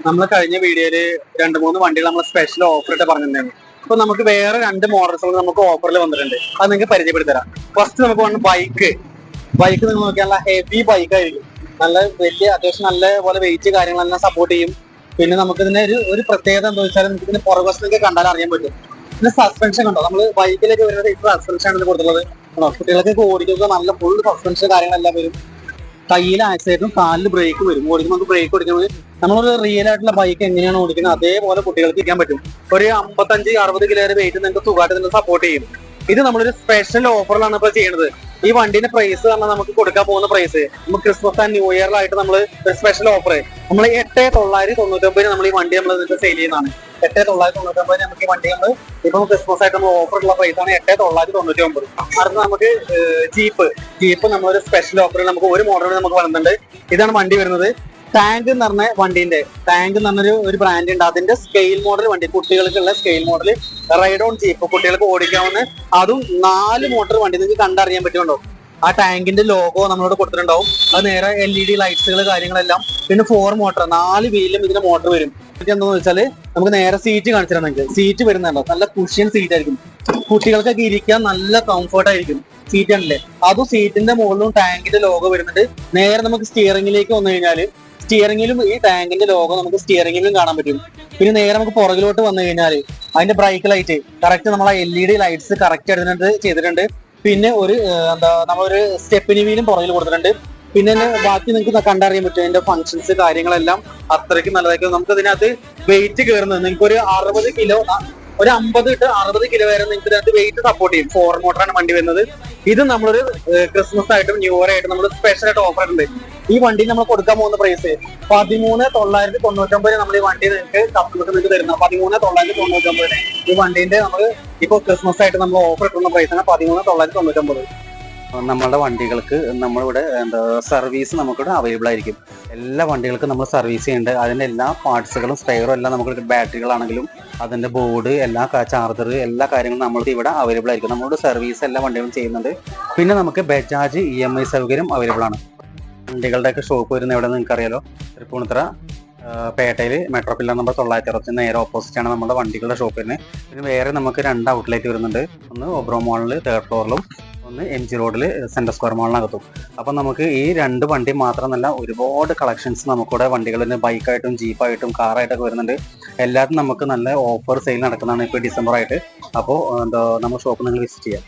നമ്മൾ കഴിഞ്ഞ വീഡിയോയില് 2-3 വണ്ടികൾ നമ്മൾ സ്പെഷ്യൽ ഓഫർ ഇട്ട് പറഞ്ഞിട്ടുണ്ടായിരുന്നു. അപ്പൊ നമുക്ക് വേറെ 2 മോഡൽസ് നമുക്ക് ഓഫറിൽ വന്നിട്ടുണ്ട്. അത് നിങ്ങൾക്ക് പരിചയപ്പെടുത്തി തരാം. ഫസ്റ്റ് നമുക്ക് വന്ന ബൈക്ക് നിങ്ങൾ നോക്കിയാൽ ഹെവി ബൈക്ക് ആയിരിക്കും. നല്ല വലിയ അത്യാവശ്യം നല്ല പോലെ വെയിറ്റ് കാര്യങ്ങളെല്ലാം സപ്പോർട്ട് ചെയ്യും. പിന്നെ നമുക്ക് ഇതിന്റെ ഒരു പ്രത്യേകത എന്താ വെച്ചാൽ നമുക്ക് ഇതിന്റെ പുറകുവശത്തേക്ക് കണ്ടാൽ അറിയാൻ പറ്റും. പിന്നെ സസ്പെൻഷൻ കണ്ടോ, നമ്മൾ ബൈക്കിലേക്ക് വരുന്നത് ഇപ്പൊ സസ്പെൻഷൻ ആണ് കൊടുത്തുള്ളത്. കുട്ടികൾക്ക് ഓടിക്കുക നല്ല ഫുൾ സസ്പെൻഷൻ കാര്യങ്ങളെല്ലാം വരും. കയ്യിൽ ആക്സിഡന്റും കാലിൽ ബ്രേക്ക് വരും. ഓടിക്കുമ്പോൾ നമുക്ക് ബ്രേക്ക് ഓടിക്കുന്നത് നമ്മളൊരു റിയൽ ആയിട്ടുള്ള ബൈക്ക് എങ്ങനെയാണ് ഓടിക്കുന്നത് അതേപോലെ കുട്ടികൾക്ക് ഇരിക്കാൻ പറ്റും. ഒരു 55-60 കിലോ വെയിറ്റ് നിങ്ങൾക്ക് സുഖമായിട്ട് നിങ്ങൾ സപ്പോർട്ട് ചെയ്യും. ഇത് നമ്മളൊരു സ്പെഷ്യൽ ഓഫറിലാണ് ഇപ്പോൾ ചെയ്യുന്നത്. ഈ വണ്ടിന്റെ പ്രൈസ് പറഞ്ഞാൽ നമുക്ക് കൊടുക്കാൻ പോകുന്ന പ്രൈസ് നമുക്ക് ക്രിസ്മസ് ആൻഡ് ന്യൂ ഇയറിലായിട്ട് നമ്മൾ സ്പെഷ്യൽ ഓഫർ നമ്മൾ 8,999 നമ്മൾ ഈ വണ്ടി നമ്മൾ സെയിൽ ചെയ്യുന്നതാണ്. 8,999 നമുക്ക് ഈ വണ്ടി നമ്മൾ ഇപ്പം ക്രിസ്മസ് ആയിട്ട് നമ്മൾ ഓഫർ ഉള്ള പ്രൈസ് ആണ് 8,999. അടുത്ത നമുക്ക് ജീപ്പ് നമ്മളൊരു സ്പെഷ്യൽ ഓഫറിൽ നമുക്ക് ഒരു മോഡൽ നമുക്ക് വരുന്നുണ്ട്. ഇതാണ് വണ്ടി വരുന്നത്. ടാങ്ക് എന്ന് പറഞ്ഞ വണ്ടിന്റെ ടാങ്ക് എന്ന് പറഞ്ഞൊരു ബ്രാൻഡ് ഉണ്ട്. അതിന്റെ സ്കെയിൽ മോഡൽ വണ്ടി, കുട്ടികൾക്കുള്ള scale model ride on jeep, കുട്ടികൾക്ക് ഓടിക്കാവുന്ന അതും 4 മോട്ടർ വണ്ടി നിങ്ങൾക്ക് കണ്ടറിയാൻ പറ്റുന്നുണ്ടോ. ആ ടാങ്കിന്റെ ലോഗോ നമ്മളോട് കൊടുത്തിട്ടുണ്ടാവും. അത് നേരെ LED ലൈറ്റ്സുകൾ കാര്യങ്ങളെല്ലാം. പിന്നെ 4 മോട്ടർ 4 വീലും ഇതിന്റെ മോട്ടർ വരും. എന്താണെന്ന് വെച്ചാൽ നമുക്ക് നേരെ സീറ്റ് കാണിച്ചു തരാം. നിങ്ങൾക്ക് സീറ്റ് വരുന്നുണ്ടോ, നല്ല കുഷ്യൻ സീറ്റ് ആയിരിക്കും. കുട്ടികൾക്കൊക്കെ ഇരിക്കാൻ നല്ല കംഫർട്ട് ആയിരിക്കും സീറ്റ് ആണല്ലേ. അതും സീറ്റിന്റെ മുകളിലും ടാങ്കിന്റെ ലോഗോ വരുന്നുണ്ട്. നേരെ നമുക്ക് സ്റ്റിയറിംഗിലേക്ക് വന്നു കഴിഞ്ഞാൽ സ്റ്റിയറിംഗിലും ഈ ടാങ്കിന്റെ ലോഗോ നമുക്ക് സ്റ്റിയറിംഗിലും കാണാൻ പറ്റും. പിന്നെ നേരെ നമുക്ക് പുറകിലോട്ട് വന്നു കഴിഞ്ഞാൽ അതിന്റെ ബ്രേക്ക് ലൈറ്റ് കറക്റ്റ് നമ്മളെ LED ലൈറ്റ്സ് കറക്റ്റ് ചെയ്തിട്ടുണ്ട്. പിന്നെ നമ്മളൊരു സ്റ്റെപ്പിന് വീലും പുറകിൽ കൊടുത്തിട്ടുണ്ട്. പിന്നെ ബാക്കി നിങ്ങൾക്ക് കണ്ടറിയാൻ പറ്റും അതിന്റെ ഫങ്ഷൻസ് കാര്യങ്ങളെല്ലാം അത്രയ്ക്ക് നല്ലതായിരിക്കും. നമുക്ക് ഇതിനകത്ത് വെയിറ്റ് കയറുന്നത് നിങ്ങൾക്ക് ഒരു 60 കിലോ, ഒരു 50-60 കിലോ വരെ നിങ്ങൾക്ക് ഇതിനകത്ത് വെയിറ്റ് സപ്പോർട്ട് ചെയ്യും. 4 മോട്ടറാണ് വണ്ടി വരുന്നത്. ഇത് നമ്മളൊരു ക്രിസ്മസ് ആയിട്ടും ന്യൂ ഇയർ ആയിട്ടും നമ്മൾ സ്പെഷ്യൽ ആയിട്ട് ഓഫർ ഉണ്ട്. ഈ വണ്ടി നമ്മൾ കൊടുക്കാൻ പോകുന്ന പ്രൈസ് 13,999 നമ്മൾ ഈ വണ്ടി നിങ്ങൾക്ക് കസ്റ്റമർക്ക് തരുന്നത്. 13,999 ഈ വണ്ടീന്റെ നമ്മൾ ഇപ്പോൾ ക്രിസ്മസ് ആയിട്ട് നമ്മൾ ഓഫർ ഇട്ടുന്ന പ്രൈസാണ് 13,999. നമ്മളുടെ വണ്ടികൾക്ക് നമ്മളിവിടെ സർവീസ് നമുക്കിവിടെ അവൈലബിൾ ആയിരിക്കും. എല്ലാ വണ്ടികൾക്കും നമ്മൾ സർവീസ് ചെയ്യുന്നുണ്ട്. അതിൻ്റെ എല്ലാ പാർട്സുകളും സ്പെയറും എല്ലാം നമുക്ക് ബാറ്ററികളാണെങ്കിലും അതിൻ്റെ ബോർഡ് എല്ലാ ചാർജർ എല്ലാ കാര്യങ്ങളും നമ്മൾക്ക് ഇവിടെ അവൈലബിൾ ആയിരിക്കും. നമ്മളുടെ സർവീസ് എല്ലാ വണ്ടികളും ചെയ്യുന്നുണ്ട്. പിന്നെ നമുക്ക് ബജാജ് EMI സൗകര്യം അവൈലബിൾ ആണ്. വണ്ടികളുടെയൊക്കെ ഷോപ്പ് വരുന്ന എവിടെ നിങ്ങൾക്കറിയാലോ, തൃപ്പൂണിത്തുറ പേട്ടയിൽ മെട്രോ പില്ലർ നമ്പർ 960 നേരെ ഓപ്പോസിറ്റ് ആണ് നമ്മുടെ വണ്ടികളുടെ ഷോപ്പ് വരുന്നത്. പിന്നെ വേറെ നമുക്ക് 2 ഔട്ട്ലെറ്റ് വരുന്നുണ്ട്. ഒന്ന് ഒബ്രോ മോളിൽ 3rd ഫ്ലോറിലും ഒന്ന് MG റോഡിൽ സെൻട്രൽ സ്ക്വയർ മോളിനകത്തും. അപ്പം നമുക്ക് ഈ 2 വണ്ടി മാത്രമല്ല ഒരുപാട് കളക്ഷൻസ് നമുക്കിവിടെ വണ്ടികളിൽ ബൈക്കായിട്ടും ജീപ്പായിട്ടും കാറായിട്ടൊക്കെ വരുന്നുണ്ട്. എല്ലാത്തിനും നമുക്ക് നല്ല ഓഫർ സെയിൽ നടക്കുന്നതാണ് ഇപ്പോൾ ഡിസംബർ ആയിട്ട്. അപ്പോൾ നമ്മുടെ ഷോപ്പ് നിങ്ങൾ വിസിറ്റ് ചെയ്യാം.